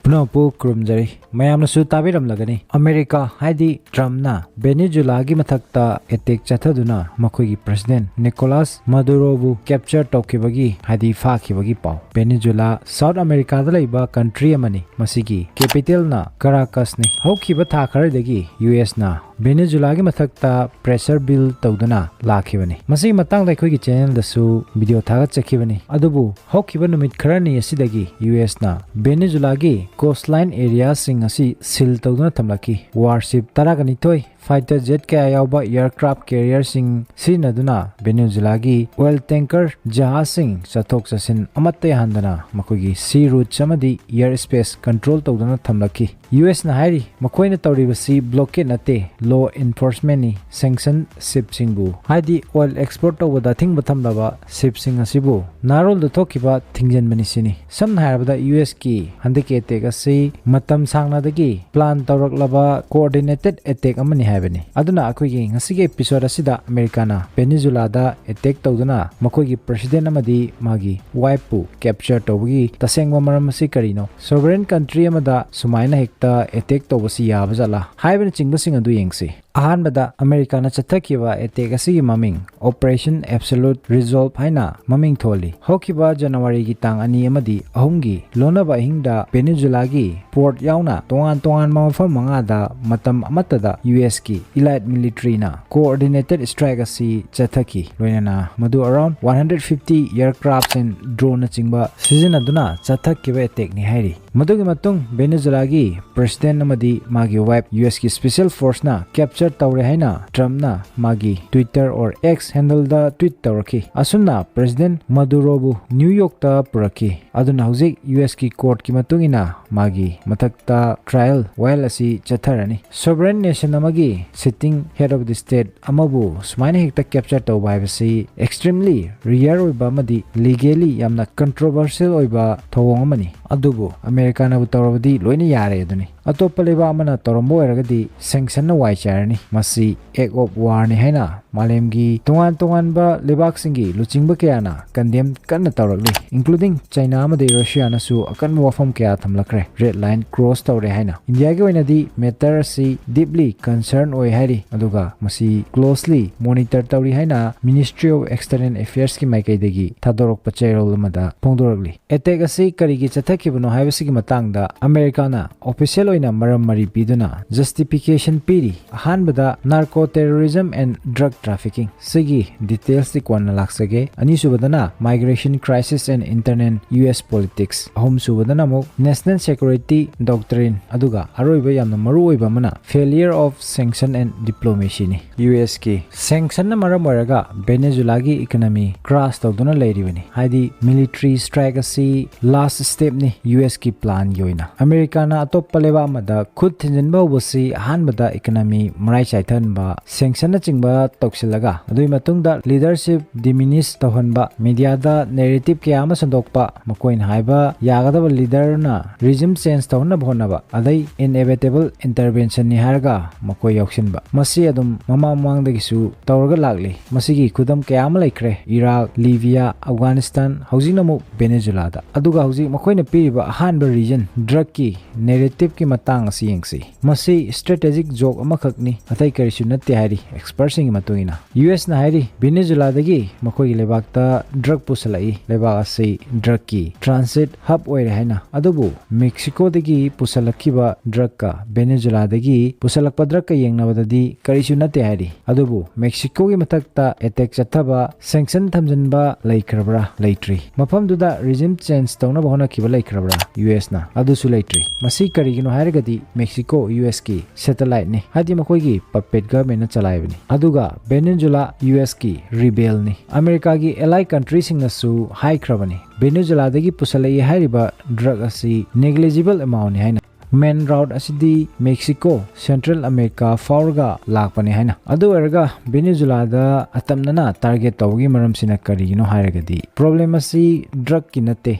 पुनःपु खुरुमजरी मयामनसु ताबिरमलगनी अमेरिका हाइदि ट्रम्पना वेनेजुएलागी मथक्ता एटेक चथदुना मखोगी प्रेसिडेंट निकोलास मदुरोबु कैप्चर तौखिबगी हाइदि फाखिबगी पाउ वेनेजुएला साउथ अमेरिका दा लैबा कंट्री अमनी मसिगी कैपिटल ना कराकसनी हौखिबा था खरदगी यूएस ना वेनेजुएलागी मथक्ता प्रेशर बिल तौदना लाखिबनी मसी मतंग दैखोगी चैनल दसु वीडियो थागत चखिबनी अदुबु हौखिबा नुमित खरनी असिदगी यूएस ना वेनेजुएलागी कोस्टलाइन एरिया सिंग असी सिल तौदना थमलकी वारशिप तरागनिथोय फाइटर जेट क्या यावबा एयरक्राफ्ट कैरियर सिंग सिनदुना वेनेजुएलागी ऑयल टैंकर जहाज सिंग चथोक चसिन अमत्ते हंदना मखोगी सी रूट समदि एयर स्पेस कंट्रोल तौदना थमलकी यूएस ना हाइरी मखोइना तौरिबसी ब्लॉकेट नते लॉ एनफोर्समेंट नि सैंक्शन शिप सिंगबु हाइदि ऑयल एक्सपोर्ट तौबदा थिंग बथमलबा शिप सिंग असिबु नारोल द थोकिबा थिंगजन बनिसिनी समना हारबदा यूएस की हंदके अटैक असि मतम सांगनादगी प्लान तौरकलबा कोऑर्डिनेटेड अटैक अमनि हाइबनी अदुना अखोगी ngasiगे एपिसोड असिदा अमेरिकाना वेनेजुएलादा अटैक तौदना मखोगी प्रेसिडेंट अमदी मागी वाइफपु कैप्चर तौबगी तसेंगवा मरम असि करिनो सोवरेन कंट्री अमदा सुमाइना हेक्ता अटैक तौबसी याबजला हाइबन चिंगबसिंग अदु येंगसी अहानबदा अमेरिकाना चथकिबा attack असिगी ममिंग operation absolute resolve हाइना ममिंग Tholi होकिबा जनवरी की तांग अनि अमदी अहुंगी लोनाबा हिंगदा वेनेजुएलागी पोर्ट याउना तोंगान तोंगान मफम मंगादा मतम अमतदा यूएस की इलाइट मिलिट्री ना कोऑर्डिनेटेड स्ट्राइक असि चथकी लोइना मदु अराउंड 150 एयरक्राफ्ट्स एंड ड्रोन चिंगबा सिजनदुना चथकिबा अटैक नि हाइरी मदुगी मतुंग वेनेजुएलागी प्रेसिडेंट अमदी मागी वाइफ यूएस की स्पेशल फोर्स ना कैप्चर तौरे हैना ट्रम्प ना मागी ट्विटर और एक्स हैंडल दा ट्वीट तौरखी असुमना प्रेसिडेंट मदुरोबु न्यूयॉर्क ता पुरखी अदुना हुजिक यूएस की कोर्ट की मतुंगिना मागी मथक्ता ट्रायल वाइल असि चथरनी सोवरेन नेशन अमगी sitting head of the state अमबु सुमाइना हेक्ता कैप्चर तौबा हाइबसी एक्सट्रीमली रियर ओइबा मदी लीगली यामना कंट्रोवर्शियल ओइबा थौंग अमनी अदुबु अमेरिकाना बु तौरबदी लोइना यारे अदुनी अतोप लेबा अमना तौरमबो ओइरगदी सैंक्शन वाइ चारनी मसी एक ऑफ वार नि हैना मालेमगी तोंगान तोंगानबा लेबाक सिंगी लुचिंगबा कयाना कंडेम कन्न तौरगली इंक्लूडिंग चाइना अमदे रशिया नसु अकन वफम कया थमलखरे रेड लाइन क्रॉस तौरे हैना इंडिया के ओइनादी मैटर असि डीपली कंसर्न ओइ हाइरी अदुगा मसी क्लोजली मॉनिटर तौरी हैना मिनिस्ट्री ऑफ एक्सटर्नल अफेयर्स की माइकैदगी थादोरक पचैरोल अमदा फोंदोरगली अटैक असि करिगी चथकिबनो हाइबसिगी मतंगदा अमेरिकाना ऑफिशियल ओइना मरम मरी पिदुना जस्टिफिकेशन पीरी अहानबदा narco terrorism and drug trafficking सिगी डिटेल्स ति कोन लाक्सगे अनिसुबदना migration crisis and internal US politics अहमसुबदना मो नेशनल सिक्योरिटी डॉक्ट्रिन अदुगा अरोइबा यामना मरु ओइबा मना failure of sanction and diplomacy नि यूएस की सैंक्शन ना मरम ओरगा वेनेजुएलागी इकोनॉमी क्रैश तौदुना लेरिबनी हाइदि मिलिट्री स्ट्राइक असि लास्ट स्टेप नि यूएस की प्लान योइना अमेरिकाना अतोप लेबा मदा खुद थिंजनबा बसी अहानबदा इकोनॉमी मराइ चाइथनबा सैंक्शन ना चिंगबा तौसिलगा अदुइ मतुंगदा लीडरशिप डिमिनिश तौहनबा मीडियादा नैरेटिव क्या अमा संदोकपा मकोइन हाइबा यागदबा लीडर ना रिजिम चेंज तौना भोनबा अदै इनएविटेबल इंटरवेंशन नि हारगा मकोइ यौसिनबा मसी अदुम ममा मांगदगिसु तौरगा लागले मसीगी खुदम क्या अमा लैखरे इराक लिबिया अफगानिस्तान हौजिनमु वेनेजुएलादा अदुगा हौजि मकोइना पीरिबा अहानबा रीजन ड्रग की नैरेटिव की मतंग असि यंगसी मसी स्ट्रेटेजिक जोक अमखकनी अतै करिसु नत्ते हाइरी एक्सपर्ट्सिंग मतुइना यूएस ना हाइरी वेनेजुएलादगी मकोइ लेबाकता ड्रग पुसलाई लेबाक असि ड्रग की ट्रांसिट हब ओइरे हैना अदुबु मेक्सिकोदगी पुसलखिबा ड्रग का वेनेजुएलादगी पुसलकपा ड्रग का येंगनबददी करिसु नत्ते हाइरी अदुबु मेक्सिको की मतक्ता अटैक चथबा सैंक्शन थमजनबा लैखरबरा लैट्री मफमदुदा रिजिम चेंज तौना बहना खिबा लैखरबरा यूएस ना अदुसु लैट्री मसी करिगिनो हाइरगदी मेक्सिको यूएस की सैटेलाइट ने हादि मकोइगी पपेट गवर्नमेंट ना चलाइबनी अदुगा वेनेजुएला यूएस की रिबेल ने अमेरिका की एलाई कंट्री सिंगसु हाइख्रबनी वेनेजुएलादगी पुसलई हाइरिबा ड्रग असि नेग्लिजिबल अमाउंट हैना मेन राउट असिदी मेक्सिको सेंट्रल अमेरिका फाउरगा लाकपने हैना अदु अरगा वेनेजुएलादा अतमनना टारगेट तौगी मरमसिना करिगिनो हाइरगदी प्रॉब्लम असि ड्रग की नते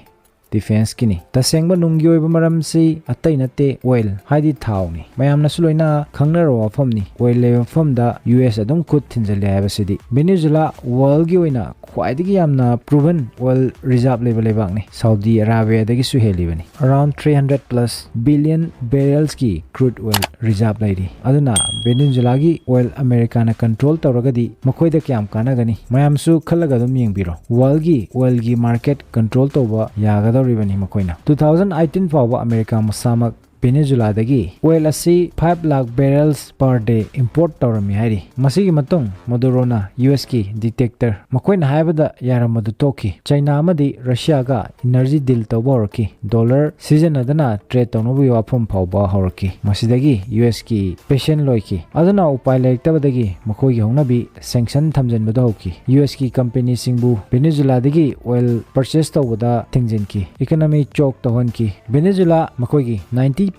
defense kini tasengba nunggi oiba maram si atai nate oil haidi thau ni mayamna suloina khangnaro wafam ni oil le wafam da US adum khut thinjali haiba sidi Venezuela world gi oina khwaidigi yamna proven oil reserve level lebak ni Saudi Arabia dagi su heli bani around 300 plus billion barrels ki crude oil reserve laidi aduna Venezuela gi oil America na control tawragadi makoida kyam kanagani mayam su khalaga dum yengbiro world gi oil gi market control tawba yagadoribani makoina 2018 fawa America masamak Venezuela dagi oil asi 5 lakh barrels per day import tawrami hairi masigi matung Maduro na US ki dictator makoina haibada yaramadu toki China amadi Russia ga energy deal tawborki dollar season adana trade tawnobu wafam phawba horki masidagi US ki patient loiki adana upai lektabadagi makoi hongnabi sanction thamjanbada hoki US ki company singbu Venezuela dagi oil purchase tawbada thingjinki economy chok tawhanki Venezuela makoi gi 90%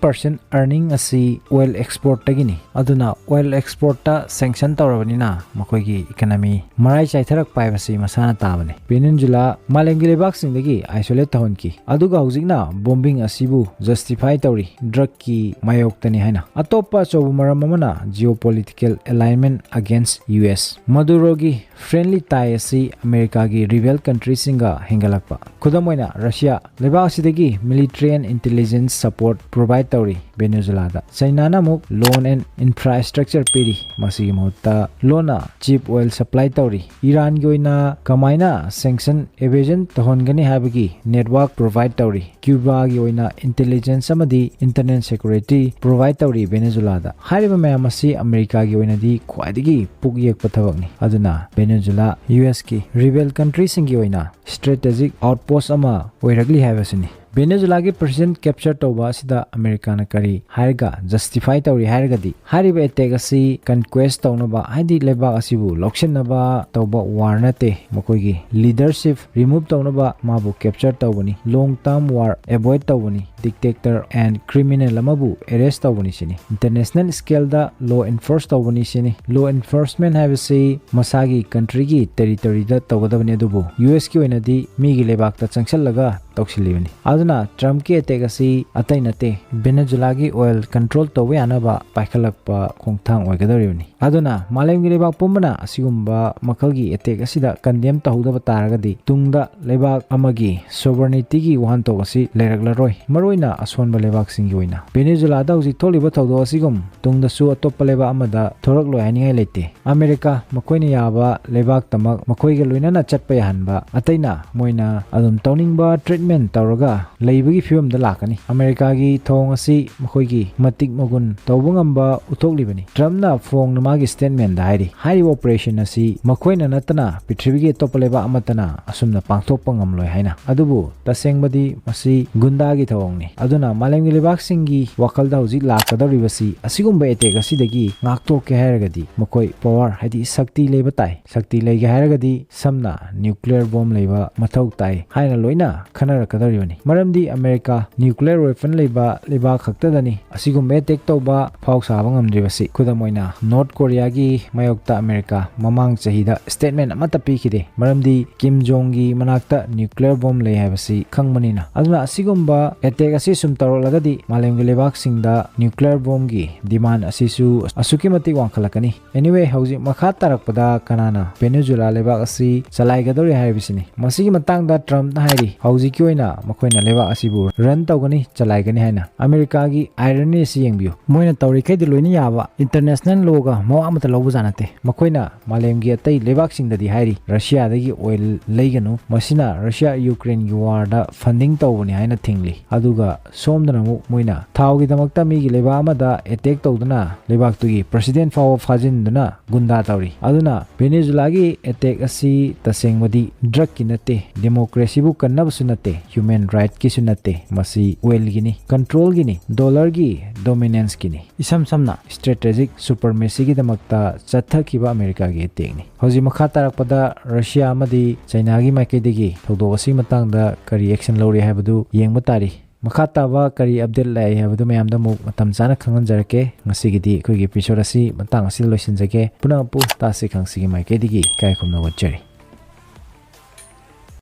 earning asi oil export tagini aduna oil export ta sanction tawrabani na makoi gi economy marai chaitharak paibasi masana tabane Venezuela malengi lebak singdagi isolate tawhanki aduga hojikna bombing asibu justify tawri drug ki mayok tani haina atopa chobu maram amana geopolitical alignment against US Maduro gi friendly tie asi America gi rebel country singa hengalakpa kudamoina Russia lebak sidagi military and intelligence support provide tawri Venezuela da China na muk loan and infrastructure piri masigi mohutta lona cheap oil supply tawri Iran gi oina kamaina sanction evasion tohongani habagi network provide tawri Cuba gi oina intelligence amadi internet security provide tawri Venezuela da hariba mayam asi America gi oina di khwaidigi pugyek pathabakni aduna Venezuela US ki rebel country singi oina strategic outpost ama oiragli habasini Venezuela ki president capture tawba sida America na kari harga justify tawri hargadi hariba attack asi conquest tawnaba haidi lebak asibu lokshenaba tawba war nate makoi gi leadership remove tawnaba mabu capture tawbani long term war avoid tawbani dictator and criminal amabu arrest tawbani sini international scale da law enforce tawbani sini law enforcement habisi masagi country gi territory da tawgadabani adubu US ki oina di mi gi lebak ta changsallaga tawsilibani aduna Trump ki attack asi atai nate Venezuela gi oil control tawwe anaba paikhalakpa khongthang oigadoribani aduna malem gi lebak pumbana asigumba makalgi attack asida condemn tahudaba taragadi tungda lebak amagi sovereignty gi wahan to asi leraklaroi maroina asonba lebak singi oina Venezuela da uji tholiba thawdo asigum tungda su atoppa leba amada thorak loi haningai lete America makoina yaba lebak tamak makoi ge loinana chatpa yahanba ataina moina adum tawningba treatment tawraga leibagi film da lakani America gi thong asi makoi gi matik magun tawbungamba uthoklibani Trump na phong namagi statement da hairi hari operation asi makoina natana prithvi gi topaleba amatana asumna pangthokpa ngamloi haina adubu tasengbadi masi gunda gi thongni aduna malemgi lebak singi wakalda hojik lakadoribasi asigumba attack asidagi ngaktoke hairagadi makoi power haidi sakti leba tai sakti leige hairagadi samna nuclear bomb leba mathau tai haina loina khanara kadoribani maramdi America nuclear weapon leba khakta dani asigum attack tawba phau saba ngamdribasi kudamoina North Korea gi mayokta America mamang chahida statement amata pikide maramdi Kim Jong gi manakta nuclear bomb lei habasi khangmanina aduna asigumba attack asi sum tarolagadi malemgi lebak singda nuclear bomb gi demand asisu asukimati wangkhalakani anyway hauji makha tarakpada kanana Venezuela lebak asi chalaigadori haibisini masigi matangda Trump na hairi hauji ki oina makoina lebak asibu run tawgani chalaigani haina America gi irony si yengbiu moina tawri khaidi loini yaba international law ga mo amata lobu janate makoina malemgi atai lebak singdadi hairi Russia dagi oil leiganu masina Russia Ukraine gi war da funding tawbani haina thingli aduga somdana mu moina thawgi damakta mi gi leba amada attack tawduna lebak tugi president faw fajinduna gunda tawri aduna Venezuela gi attack asi tasengmadi drug ki nate democracy bu kannab sunate human right ki sunate masi oil gini control gini dollar gi dominance gini isam samna strategic supremacy gi damakta chathakiba America gi tekni hoji makha tarakpada Russia amadi China gi maikaidegi thodo asi matangda kari action lori habadu yengba tari makha taba kari update lai habadu mayamda mu matam chana khanganjarake ngasigidi koigi episode asi matang asi loisinjake puna pu Tasi Khangsi gi maikaidegi kai khumna wachari